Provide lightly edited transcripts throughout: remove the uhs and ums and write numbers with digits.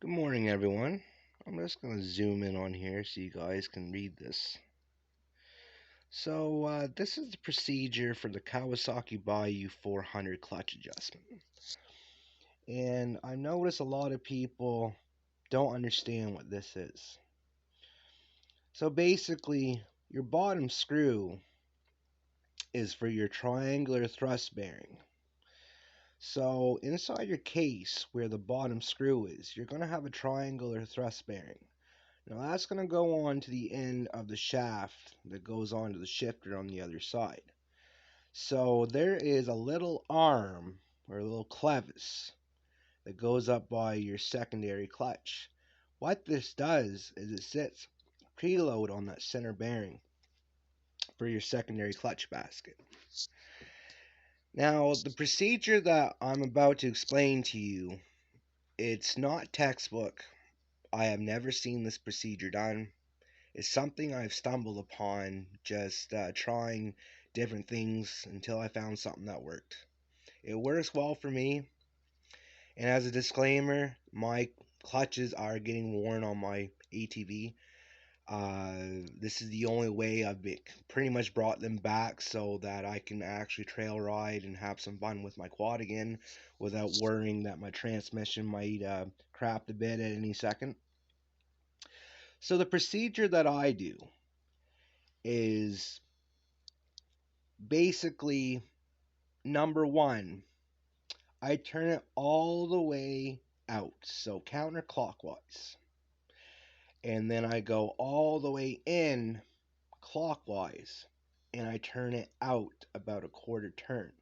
Good morning, everyone. I'm just going to zoom in on here so you guys can read this. This is the procedure for the Kawasaki Bayou 400 clutch adjustment. And I notice a lot of people don't understand what this is. So basically, your bottom screw is for your triangular thrust bearing. So inside your case where the bottom screw is, you're going to have a triangular thrust bearing. Now that's going to go on to the end of the shaft that goes on to the shifter on the other side. So there is a little arm or a little clevis that goes up by your secondary clutch. What this does is it sits preload on that center bearing for your secondary clutch basket. Now the procedure that I'm about to explain to you, it's not textbook. I have never seen this procedure done. Is something I've stumbled upon just trying different things until I found something that worked. It works well for me, and as a disclaimer, my clutches are getting worn on my ATV. This is the only way I've pretty much brought them back so that I can actually trail ride and have some fun with my quad again without worrying that my transmission might crap the bed at any second. So the procedure that I do is basically number one, I turn it all the way out, so counterclockwise. And then I go all the way in clockwise and I turn it out about a quarter turn.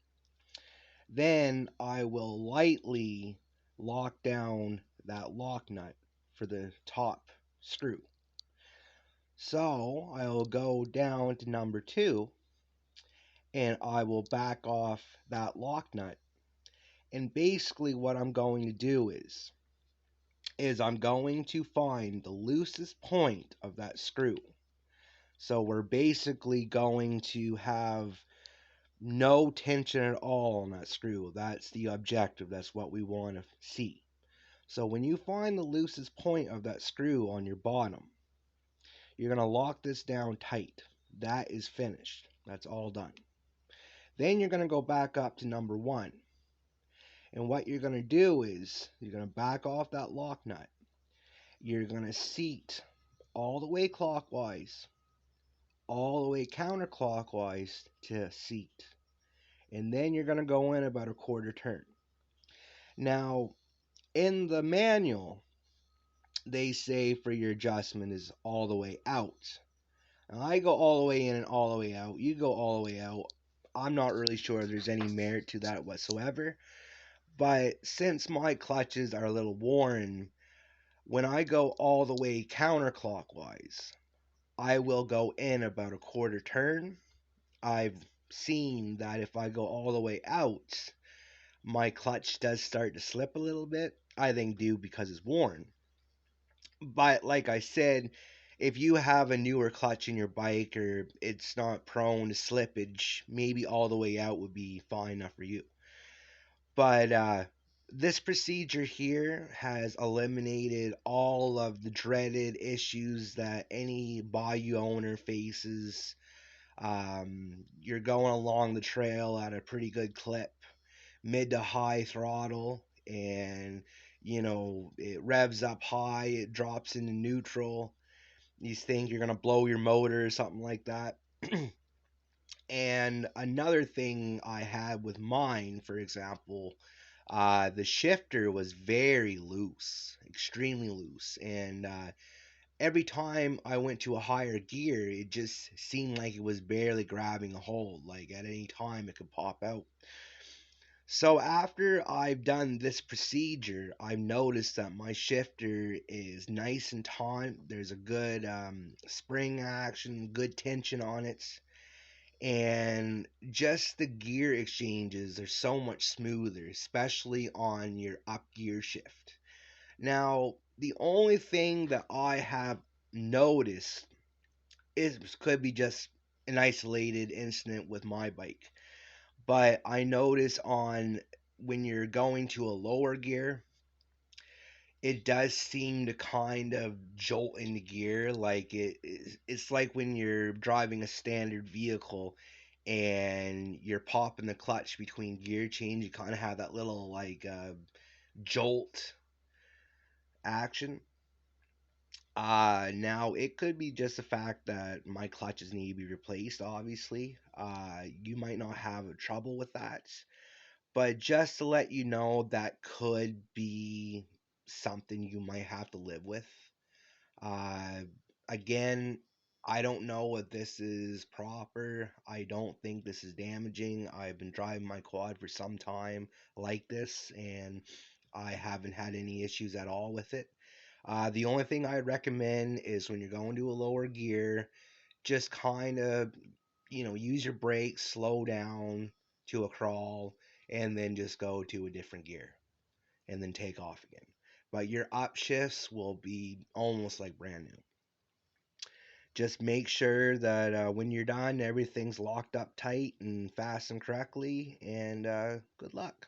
Then I will lightly lock down that lock nut for the top screw. So I will go down to number two and I will back off that lock nut. And basically what I'm going to do is I'm going to find the loosest point of that screw. So we're basically going to have no tension at all on that screw. That's the objective. That's what we want to see. So when you find the loosest point of that screw on your bottom, you're going to lock this down tight. That is finished. That's all done. Then you're going to go back up to number one. And what you're going to do is you're going to back off that lock nut. You're going to seat all the way clockwise, all the way counterclockwise to seat. And then you're going to go in about a quarter turn. Now, in the manual, they say for your adjustment is all the way out. Now, I go all the way in and all the way out. You go all the way out. I'm not really sure if there's any merit to that whatsoever. But since my clutches are a little worn, when I go all the way counterclockwise, I will go in about a quarter turn. I've seen that if I go all the way out, my clutch does start to slip a little bit. I think due because it's worn. But like I said, if you have a newer clutch in your bike or it's not prone to slippage, maybe all the way out would be fine enough for you. But this procedure here has eliminated all of the dreaded issues that any bayou owner faces. You're going along the trail at a pretty good clip, mid to high throttle, and it revs up high, it drops into neutral. You think you're gonna blow your motor or something like that. And another thing I had with mine, for example, the shifter was very loose, extremely loose, and every time I went to a higher gear, it just seemed like it was barely grabbing a hold. Like at any time, it could pop out. So after I've done this procedure, I've noticed that my shifter is nice and taut. There's a good spring action, good tension on it, and just the gear exchanges are so much smoother, especially on your up gear shift. Now, the only thing that I have noticed is could be just an isolated incident with my bike, but I notice on when you're going to a lower gear, it does seem to kind of jolt into gear. Like it's like when you're driving a standard vehicle and you're popping the clutch between gear change, you kind of have that little like jolt action. Now it could be just the fact that my clutches need to be replaced, obviously. You might not have trouble with that, but just to let you know, that could be something you might have to live with. Uh, Again, I don't know if this is proper. I don't think this is damaging. I've been driving my quad for some time like this, and I haven't had any issues at all with it. The only thing I'd recommend is when you're going to a lower gear, just kind of, use your brakes, slow down to a crawl, and then just go to a different gear and then take off again. But your upshifts will be almost like brand new. Just make sure that when you're done, everything's locked up tight and fastened correctly, and good luck.